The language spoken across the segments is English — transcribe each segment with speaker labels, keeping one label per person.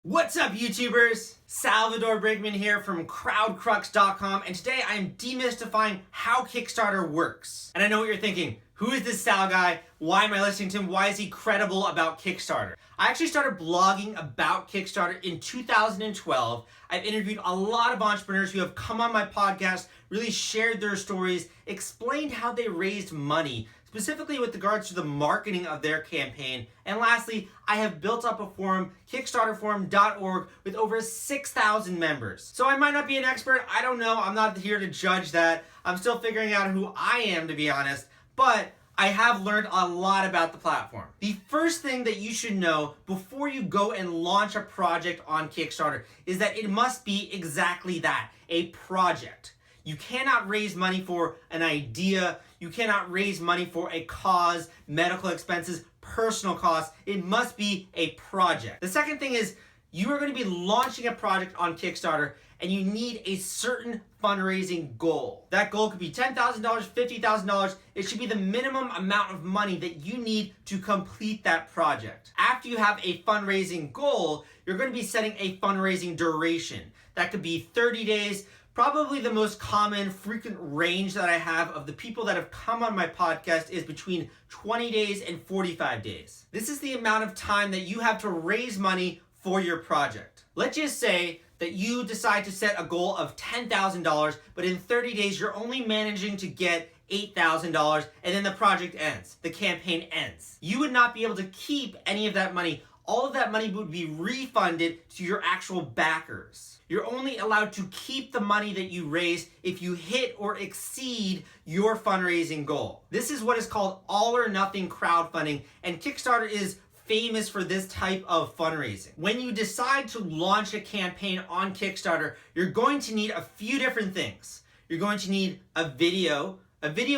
Speaker 1: What's up, YouTubers? Salvador Brigman here from crowdcrux.com, and today I am demystifying how Kickstarter works. And I know what you're thinking, who is this Sal guy? Why am I listening to him? Why is he credible about Kickstarter? I actually started blogging about Kickstarter in 2012. I've interviewed a lot of entrepreneurs who have come on my podcast, really shared their stories, explained how they raised money, specifically with regards to the marketing of their campaign. And lastly, I have built up a forum, kickstarterforum.org, with over 6,000 members. So I might not be an expert, I don't know, I'm not here to judge that. I'm still figuring out who I am, to be honest, but I have learned a lot about the platform. The first thing that you should know before you go and launch a project on Kickstarter is that it must be exactly that, a project. You cannot raise money for an idea. You cannot raise money for a cause, medical expenses, personal costs. It must be a project. The second thing is you are going to be launching a project on Kickstarter and you need a certain fundraising goal. That goal could be $10,000, $50,000. It should be the minimum amount of money that you need to complete that project. After you have a fundraising goal, you're going to be setting a fundraising duration. That could be 30 days. Probably the most common, frequent range that I have of the people that have come on my podcast is between 20 days and 45 days. This is the amount of time that you have to raise money for your project. Let's just say that you decide to set a goal of $10,000, but in 30 days you're only managing to get $8,000, and then the project ends, the campaign ends. You would not be able to keep any of that money. All of that money would be refunded to your actual backers. You're only allowed to keep the money that you raise if you hit or exceed your fundraising goal. This is what is called all or nothing crowdfunding, and Kickstarter is famous for this type of fundraising. When you decide to launch a campaign on Kickstarter, you're going to need a few different things. You're going to need a video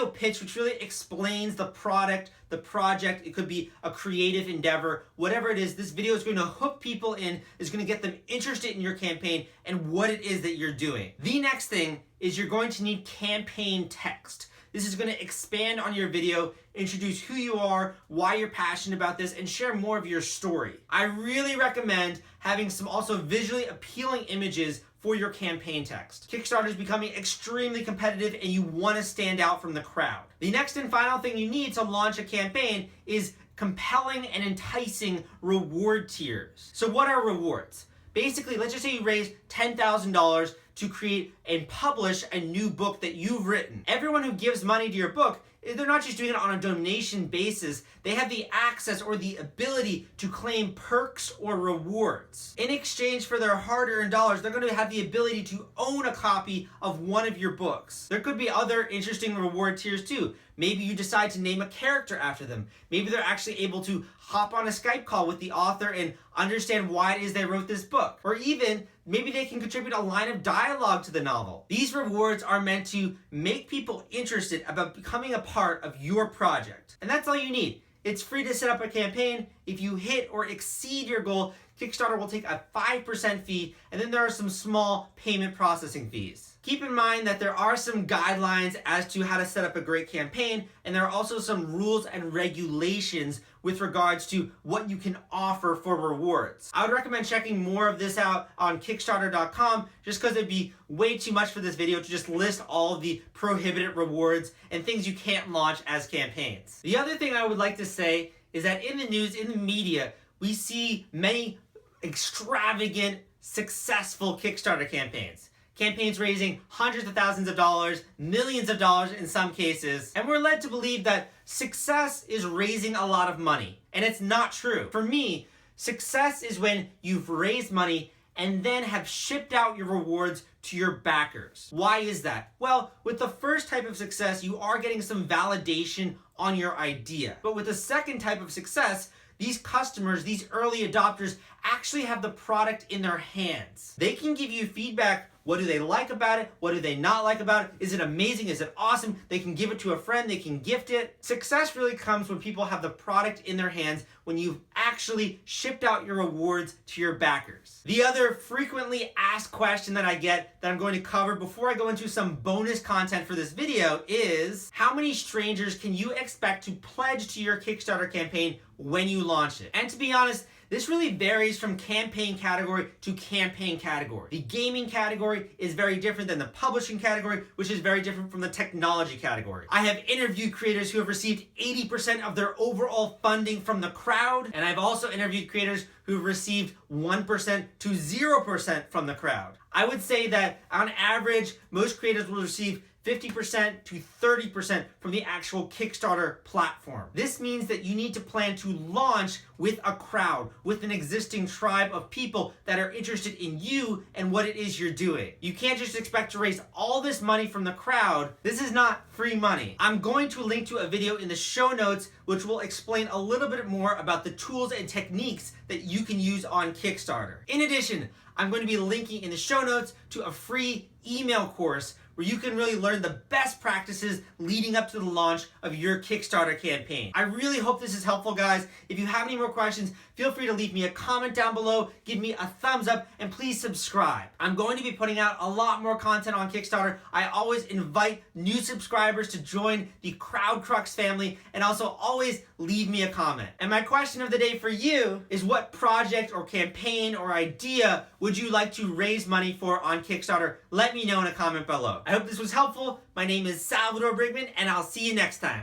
Speaker 1: pitch which really explains the product, the project. It could be a creative endeavor, whatever it is. This video is going to hook people in, is going to get them interested in your campaign and what it is that you're doing. The next thing is you're going to need campaign text. This is going to expand on your video, introduce who you are, why you're passionate about this, and share more of your story. I really recommend having some also visually appealing images for your campaign text. Kickstarter is becoming extremely competitive and you want to stand out from the crowd. The next and final thing you need to launch a campaign is compelling and enticing reward tiers. So what are rewards? Basically, let's just say you raise $10,000 to create and publish a new book that you've written. Everyone who gives money to your book, they're not just doing it on a donation basis. They have the access or the ability to claim perks or rewards. In exchange for their hard-earned dollars, they're going to have the ability to own a copy of one of your books. There could be other interesting reward tiers too. Maybe you decide to name a character after them. Maybe they're actually able to hop on a Skype call with the author and understand why it is they wrote this book. Or even, maybe they can contribute a line of dialogue to the novel. These rewards are meant to make people interested about becoming a part of your project. And that's all you need. It's free to set up a campaign. If you hit or exceed your goal, Kickstarter will take a 5% fee, and then there are some small payment processing fees. Keep in mind that there are some guidelines as to how to set up a great campaign, and there are also some rules and regulations with regards to what you can offer for rewards. I would recommend checking more of this out on Kickstarter.com just because it'd be way too much for this video to just list all of the prohibited rewards and things you can't launch as campaigns. The other thing I would like to say is that in the news, in the media, we see many extravagant, successful Kickstarter campaigns. Campaigns raising hundreds of thousands of dollars, millions of dollars in some cases, and we're led to believe that success is raising a lot of money, and it's not true. For me, success is when you've raised money and then have shipped out your rewards to your backers. Why is that? Well, with the first type of success, you are getting some validation on your idea. But with the second type of success, these customers, these early adopters, actually have the product in their hands. They can give you feedback. What do they like about it? What do they not like about it? Is it amazing? Is it awesome? They can give it to a friend. They can gift it. Success really comes when people have the product in their hands, when you've actually shipped out your rewards to your backers. The other frequently asked question that I get that I'm going to cover before I go into some bonus content for this video is, how many strangers can you expect to pledge to your Kickstarter campaign when you launch it? And to be honest, This really varies from campaign category to campaign category. The gaming category is very different than the publishing category, which is very different from the technology category. I have interviewed creators who have received 80% of their overall funding from the crowd, and I've also interviewed creators who have received 1% to 0% from the crowd. I would say that on average, most creators will receive 50% to 30% from the actual Kickstarter platform. This means that you need to plan to launch with a crowd, with an existing tribe of people that are interested in you and what it is you're doing. You can't just expect to raise all this money from the crowd. This is not free money. I'm going to link to a video in the show notes which will explain a little bit more about the tools and techniques that you can use on Kickstarter. In addition, I'm going to be linking in the show notes to a free email course where you can really learn the best practices leading up to the launch of your Kickstarter campaign. I really hope this is helpful, guys. If you have any more questions, feel free to leave me a comment down below, give me a thumbs up, and please subscribe. I'm going to be putting out a lot more content on Kickstarter. I always invite new subscribers to join the CrowdCrux family, and also always leave me a comment. And my question of the day for you is, what project or campaign or idea would you like to raise money for on Kickstarter? Let me know in a comment below. I hope this was helpful. My name is Salvador Brigman, and I'll see you next time.